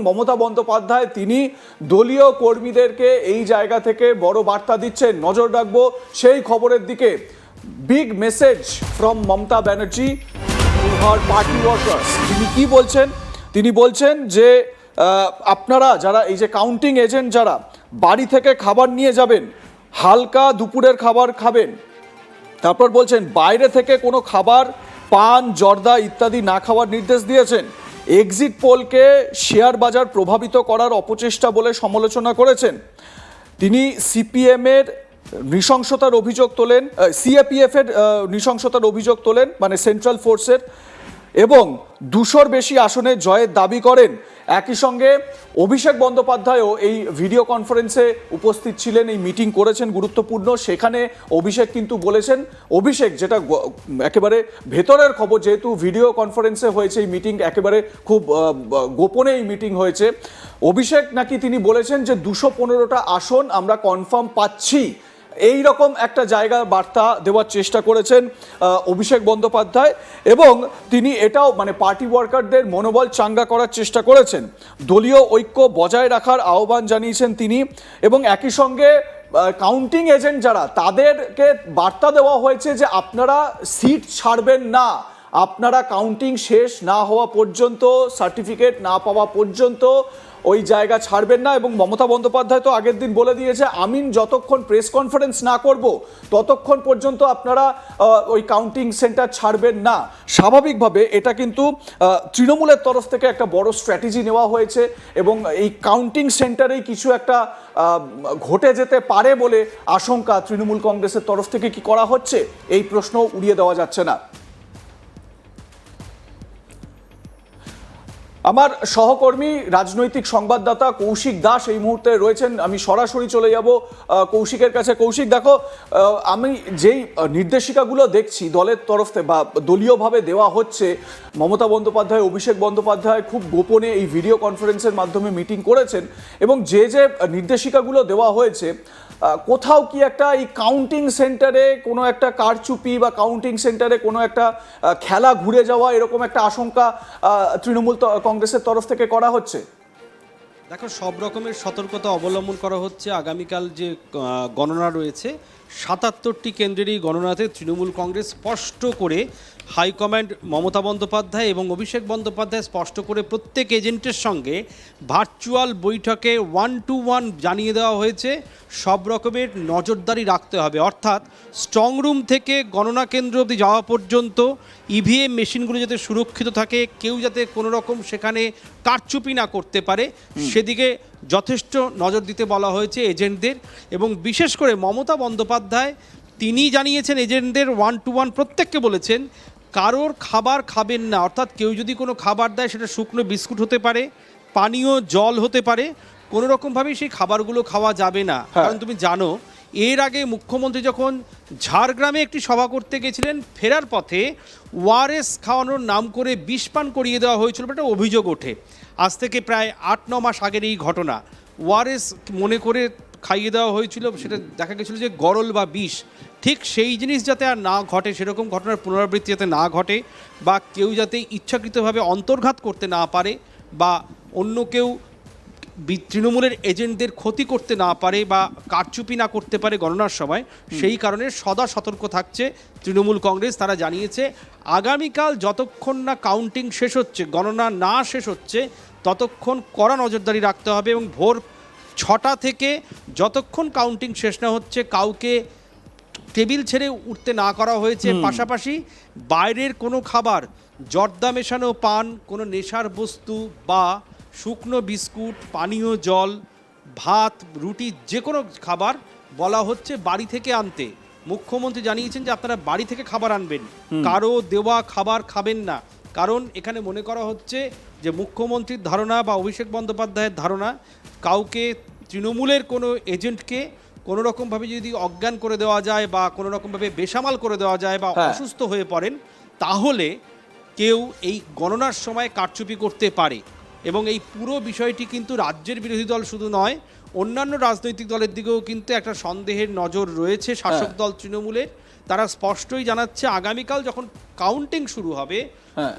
মমতা বন্দ্যোপাধ্যায় তিনি দলীয় কর্মীদেরকে এই জায়গা থেকে বড় বার্তা দিচ্ছেন, নজর রাখবো সেই খবরের দিকে। Big message from Mamata Banerjee to her party workers. তিনি কি বলছেন? তিনি বলছেন যে আপনারা যারা এই যে কাউন্টিং এজেন্ট যারা বাড়ি থেকে খাবার নিয়ে যাবেন, হালকা দুপুরের খাবার খাবেন। তারপর বলছেন বাইরে থেকে কোনো খাবার, পান, জর্দা ইত্যাদি না খাওয়ার নির্দেশ দিয়েছেন। এক্সিট পোলকে শেয়ার বাজার প্রভাবিত করার অপচেষ্টা বলে সমালোচনা করেছেন। তিনি সিপিএমের নৃশংসতার অভিযোগ তোলেন, সিএপিএফের নৃশংসতার অভিযোগ তোলেন, মানে সেন্ট্রাল ফোর্সের, এবং 200-র বেশি আসনে জয়ের দাবি করেন। একই সঙ্গে অভিষেক বন্দ্যোপাধ্যায়ও এই ভিডিও কনফারেন্সে উপস্থিত ছিলেন, এই মিটিং করেছেন গুরুত্বপূর্ণ। সেখানে অভিষেক কিন্তু বলেছেন, অভিষেক যেটা একেবারে ভেতরের খবর, যেহেতু ভিডিও কনফারেন্সে হয়েছে এই মিটিং, একেবারে খুব গোপনে এই মিটিং হয়েছে। অভিষেক নাকি তিনি বলেছেন যে 215টা আসন আমরা কনফার্ম পাচ্ছি, এই রকম একটা জায়গার বার্তা দেওয়ার চেষ্টা করেছেন অভিষেক বন্দ্যোপাধ্যায়। এবং তিনি এটাও মানে পার্টি ওয়ার্কারদের মনোবল চাঙ্গা করার চেষ্টা করেছেন, দলীয় ঐক্য বজায় রাখার আহ্বান জানিয়েছেন তিনি। এবং একই সঙ্গে কাউন্টিং এজেন্ট যারা, তাদেরকে বার্তা দেওয়া হয়েছে যে আপনারা সিট ছাড়বেন না, আপনারা কাউন্টিং শেষ না হওয়া পর্যন্ত, সার্টিফিকেট না পাওয়া পর্যন্ত ওই জায়গা ছাড়বেন না। এবং মমতা বন্দ্যোপাধ্যায় তো আগের দিন বলে দিয়েছে, আমি যতক্ষণ প্রেস কনফারেন্স না করব ততক্ষণ পর্যন্ত আপনারা ওই কাউন্টিং সেন্টার ছাড়বেন না। স্বাভাবিকভাবে এটা কিন্তু তৃণমূলের তরফ থেকে একটা বড় স্ট্র্যাটেজি নেওয়া হয়েছে, এবং এই কাউন্টিং সেন্টারেই কিছু একটা ঘটে যেতে পারে বলে আশঙ্কা তৃণমূল কংগ্রেসের তরফ থেকে। কি করা হচ্ছে এই প্রশ্ন উড়িয়ে দেওয়া যাচ্ছে না। আমার সহকর্মী রাজনৈতিক সংবাদদাতা কৌশিক দাস এই মুহূর্তে রয়েছেন, আমি সরাসরি চলে যাব কৌশিকের কাছে। কৌশিক, দেখো, আমি যেই নির্দেশিকাগুলো দেখছি দলের তরফ থেকে বা দলীয়ভাবে দেওয়া হচ্ছে, মমতা বন্দ্যোপাধ্যায়, অভিষেক বন্দ্যোপাধ্যায় খুব গোপনে এই ভিডিও কনফারেন্সের মাধ্যমে মিটিং করেছেন, এবং যে যে নির্দেশিকাগুলো দেওয়া হয়েছে, কোথাও কি একটা এই কাউন্টিং সেন্টারে কোনো একটা কারচুপি বা কাউন্টিং সেন্টারে কোনো একটা খেলা ঘুরে যাওয়া, এরকম একটা আশঙ্কা তৃণমূল কংগ্রেসের তরফ থেকে করা হচ্ছে? দেখো, সব রকমের সতর্কতা অবলম্বন করা হচ্ছে। আগামীকাল যে গণনা রয়েছে, 77টি কেন্দ্রেরই গণনাতে তৃণমূল কংগ্রেস স্পষ্ট করে হাইকমান্ড মমতা বন্দ্যোপাধ্যায় এবং অভিষেক বন্দ্যোপাধ্যায় স্পষ্ট করে প্রত্যেক এজেন্টের সঙ্গে ভার্চুয়াল বৈঠকে 1-to-1 জানিয়ে দেওয়া হয়েছে সব রকমের নজরদারি রাখতে হবে। অর্থাৎ স্ট্রং রুম থেকে গণনা কেন্দ্র অবধি যাওয়া পর্যন্ত ইভিএম মেশিনগুলো যাতে সুরক্ষিত থাকে, কেউ যাতে কোনো রকম সেখানে কারচুপি না করতে পারে, সেদিকে যথেষ্ট নজর দিতে বলা হয়েছে এজেন্টদের। এবং বিশেষ করে মমতা বন্দ্যোপাধ্যায় তিনি জানিয়েছেন এজেন্টদের 1-to-1 প্রত্যেককে বলেছেন কারোর খাবার খাবেন না। অর্থাৎ কেউ যদি কোনো খাবার দেয়, সেটা শুকনো বিস্কুট হতে পারে, পানীয় জল হতে পারে, কোনো রকমভাবেই সেই খাবারগুলো খাওয়া যাবে না। কারণ তুমি জানো, এর আগে মুখ্যমন্ত্রী যখন ঝাড়গ্রামে একটি সভা করতে গেছিলেন, ফেরার পথে ওআরএস খাওয়ানোর নাম করে বিষ পান করিয়ে দেওয়া হয়েছিল, একটা অভিযোগ ওঠে। আজ থেকে প্রায় 8-9 মাস আগের এই ঘটনা। ওআরএস মনে করে খাইয়ে দেওয়া হয়েছিল, সেটা দেখা গেছিলো যে গরল বা বিষ। ঠিক সেই জিনিস যাতে আর না ঘটে, সেরকম ঘটনার পুনরাবৃত্তি যাতে না ঘটে, বা কেউ যাতে ইচ্ছাকৃতভাবে অন্তর্ঘাত করতে না পারে, বা অন্য কেউ তৃণমূলের এজেন্টদের ক্ষতি করতে না পারে বা কারচুপি না করতে পারে গণনার সময়, সেই কারণে সদা সতর্ক থাকছে তৃণমূল কংগ্রেস। তারা জানিয়েছে আগামীকাল যতক্ষণ না কাউন্টিং শেষ হচ্ছে, গণনা না শেষ হচ্ছে, ততক্ষণ কড়া নজরদারি রাখতে হবে। এবং ভোর 6টা থেকে যতক্ষণ কাউন্টিং শেষ না হচ্ছে, কাউকে টেবিল ছেড়ে উঠতে না করা হয়েছে। পাশাপাশি বাইরের কোনো খাবার, জর্দা মেশানো পান, কোনো নেশার বস্তু বা শুকনো বিস্কুট, পানীয় জল, ভাত, রুটি, যে কোনো খাবার বলা হচ্ছে বাড়ি থেকে আনতে। মুখ্যমন্ত্রী জানিয়েছেন যে আপনারা বাড়ি থেকে খাবার আনবেন, কারো দেওয়া খাবার খাবেন না। কারণ এখানে মনে করা হচ্ছে যে মুখ্যমন্ত্রীর ধারণা বা অভিষেক বন্দ্যোপাধ্যায়ের ধারণা, কাউকে তৃণমূলের কোনো এজেন্টকে কোনো রকমভাবে যদি অজ্ঞান করে দেওয়া যায় বা কোনো রকমভাবে বেসামাল করে দেওয়া যায় বা অসুস্থ হয়ে পড়েন, তাহলে কেউ এই গণনার সময় কারচুপি করতে পারে। এবং এই পুরো বিষয়টি কিন্তু রাজ্যের বিরোধী দল শুধু নয়, অন্যান্য রাজনৈতিক দলের দিকেও কিন্তু একটা সন্দেহের নজর রয়েছে শাসক দল তৃণমূলের। তারা স্পষ্টই জানাচ্ছে আগামীকাল যখন কাউন্টিং শুরু হবে,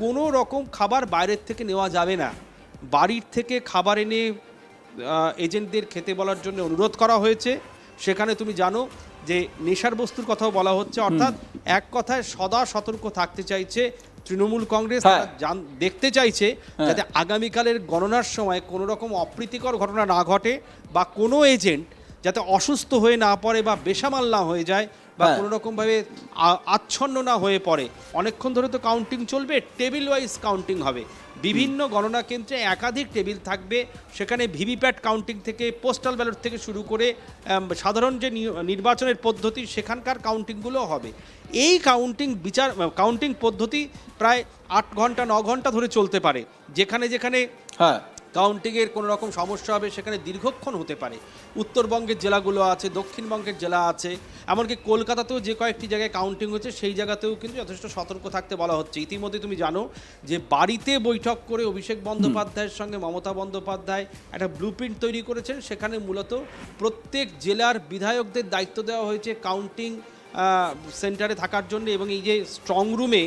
কোনো রকম খাবার বাইরের থেকে নেওয়া যাবে না। বাড়ির থেকে খাবার এনে এজেন্টদের খেতে বলার জন্য অনুরোধ করা হয়েছে। সেখানে তুমি জানো যে নেশার বস্তুর কথাও বলা হচ্ছে, অর্থাৎ এক কথায় সদা সতর্ক থাকতে চাইছে তৃণমূল কংগ্রেস। হ্যাঁ। দেখতে চাইছে যাতে আগামীকালের গণনার সময় কোনো রকম অপ্রীতিকর ঘটনা না ঘটে, বা কোনো এজেন্ট যাতে অসুস্থ হয়ে না পড়ে বা বেসামাল না হয়ে যায়, বা হ্যাঁ। কোনো রকমভাবে আচ্ছন্ন না হয়ে পড়ে। অনেকক্ষণ ধরে তো কাউন্টিং চলবে, টেবিল ওয়াইজ কাউন্টিং হবে, বিভিন্ন গণনা কেন্দ্রে একাধিক টেবিল থাকবে, সেখানে ভিভিপ্যাট কাউন্টিং থেকে পোস্টাল ব্যালট থেকে শুরু করে সাধারণ যে নির্বাচনের পদ্ধতি সেখানকার কাউন্টিংগুলো হবে। এই কাউন্টিং পদ্ধতি প্রায় 8 ঘন্টা 9 ঘন্টা ধরে চলতে পারে। যেখানে যেখানে হ্যাঁ, কাউন্টিংয়ের কোনো রকম সমস্যা হবে সেখানে দীর্ঘক্ষণ হতে পারে। উত্তরবঙ্গের জেলাগুলো আছে, দক্ষিণবঙ্গের জেলা আছে, এমনকি কলকাতাতেও যে কয়েকটি জায়গায় কাউন্টিং হচ্ছে সেই জায়গাতেও কিন্তু যথেষ্ট সতর্ক থাকতে বলা হচ্ছে। ইতিমধ্যে তুমি জানো যে বাড়িতে বৈঠক করে অভিষেক বন্দ্যোপাধ্যায়ের সঙ্গে মমতা বন্দ্যোপাধ্যায় একটা ব্লুপ্রিন্ট তৈরি করেছেন। সেখানে মূলত প্রত্যেক জেলার বিধায়কদের দায়িত্ব দেওয়া হয়েছে কাউন্টিং সেন্টারে থাকার জন্য, এবং এই যে স্ট্রং রুমে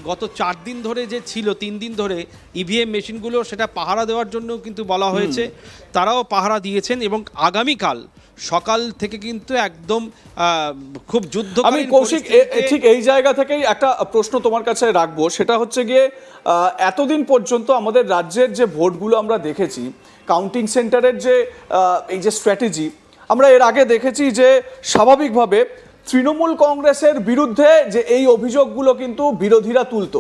গত 4 দিন ধরে যে ছিল, 3 দিন ধরে ইভিএম মেশিনগুলো সেটা পাহারা দেওয়ার জন্য কিন্তু বলা হয়েছে, তারাও পাহারা দিয়েছেন। এবং আগামীকাল সকাল থেকে কিন্তু একদম খুব যুদ্ধ। আমি কৌশিক ঠিক এই জায়গা থেকেই একটা প্রশ্ন তোমার কাছে রাখবো, সেটা হচ্ছে গিয়ে এতদিন পর্যন্ত আমাদের রাজ্যের যে ভোটগুলো আমরা দেখেছি, কাউন্টিং সেন্টারের যে এই যে স্ট্র্যাটেজি, আমরা এর আগে দেখেছি যে স্বাভাবিকভাবে তৃণমূল কংগ্রেসের বিরুদ্ধে যে এই অভিযোগগুলো কিন্তু বিরোধীরা তুলতো,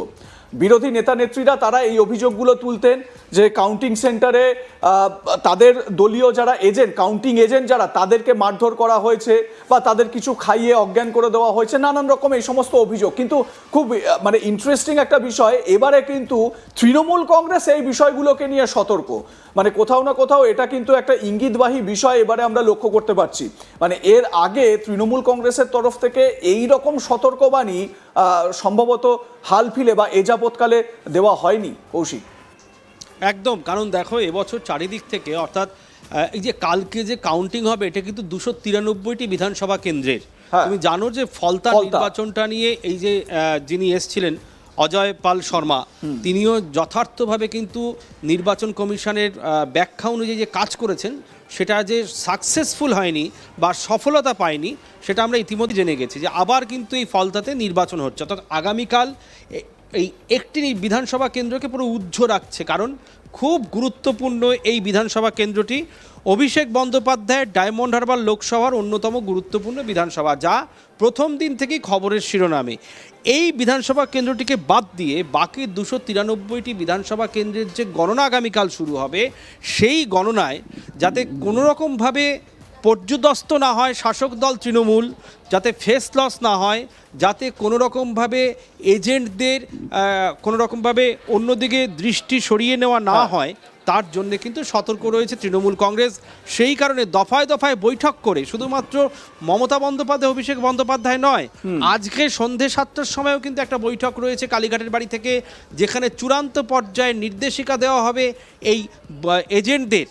বিরোধী নেতা নেত্রীরা তারা এই অভিযোগগুলো তুলতেন যে কাউন্টিং সেন্টারে তাদের দলীয় যারা এজেন্ট, কাউন্টিং এজেন্ট যারা, তাদেরকে মারধর করা হয়েছে বা তাদের কিছু খাইয়ে অজ্ঞান করে দেওয়া হয়েছে, নানান রকম এই সমস্ত অভিযোগ। কিন্তু খুব মানে ইন্টারেস্টিং একটা বিষয়, এবারে কিন্তু তৃণমূল কংগ্রেস এই বিষয়গুলোকে নিয়ে সতর্ক। মানে কোথাও না কোথাও এটা কিন্তু একটা ইঙ্গিতবাহী বিষয় এবারে আমরা লক্ষ্য করতে পারছি। মানে এর আগে তৃণমূল কংগ্রেসের তরফ থেকে এই রকম সতর্কবাণী সম্ভবত হাল ফিলে বা এ যাবৎকালে দেওয়া হয়নি কৌশিক। একদম, কারণ দেখো এবছর চারিদিক থেকে, অর্থাৎ এই যে কালকে যে কাউন্টিং হবে এটা কিন্তু 293টি বিধানসভা কেন্দ্রের। তুমি জানো যে ফলতা নির্বাচনটা নিয়ে এই যে যিনি এসছিলেন অজয় পাল শর্মা, তিনিও যথার্থভাবে কিন্তু নির্বাচন কমিশনের ব্যাখ্যা অনুযায়ী যে কাজ করেছেন সেটা যে সাকসেসফুল হয়নি বা সফলতা পায়নি সেটা আমরা ইতিমধ্যে জেনে গেছি, যে আবার কিন্তু এই ফলতাতে নির্বাচন হচ্ছে। অর্থাৎ আগামীকাল এই একটি বিধানসভা কেন্দ্রকে পুরো উজ্জ্ব রাখছে, কারণ খুব গুরুত্বপূর্ণ এই বিধানসভা কেন্দ্রটি অভিষেক বন্দ্যোপাধ্যায়ের ডায়মন্ড হারবার লোকসভার অন্যতম গুরুত্বপূর্ণ বিধানসভা, যা প্রথম দিন থেকেই খবরের শিরোনামে। এই বিধানসভা কেন্দ্রটিকে বাদ দিয়ে বাকি 293টি বিধানসভা কেন্দ্রের যে গণনা আগামীকাল শুরু হবে, সেই গণনায় যাতে কোনো রকমভাবে পর্যুদস্ত না হয় শাসক দল তৃণমূল, যাতে ফেস লস না হয়, যাতে কোনো রকমভাবে এজেন্টদের কোনো রকমভাবে অন্যদিকে দৃষ্টি সরিয়ে নেওয়া না হয়, তার জন্য কিন্তু সতর্ক রয়েছে তৃণমূল কংগ্রেস। সেই কারণে দফায় দফায় বৈঠক করে শুধুমাত্র মমতা বন্দ্যোপাধ্যায় অভিষেক বন্দ্যোপাধ্যায় নয়, আজকে সন্ধে 7টার সময়ও কিন্তু একটা বৈঠক রয়েছে কালীঘাটের বাড়ি থেকে, যেখানে চূড়ান্ত পর্যায়ে নির্দেশিকা দেওয়া হবে এই এজেন্টদের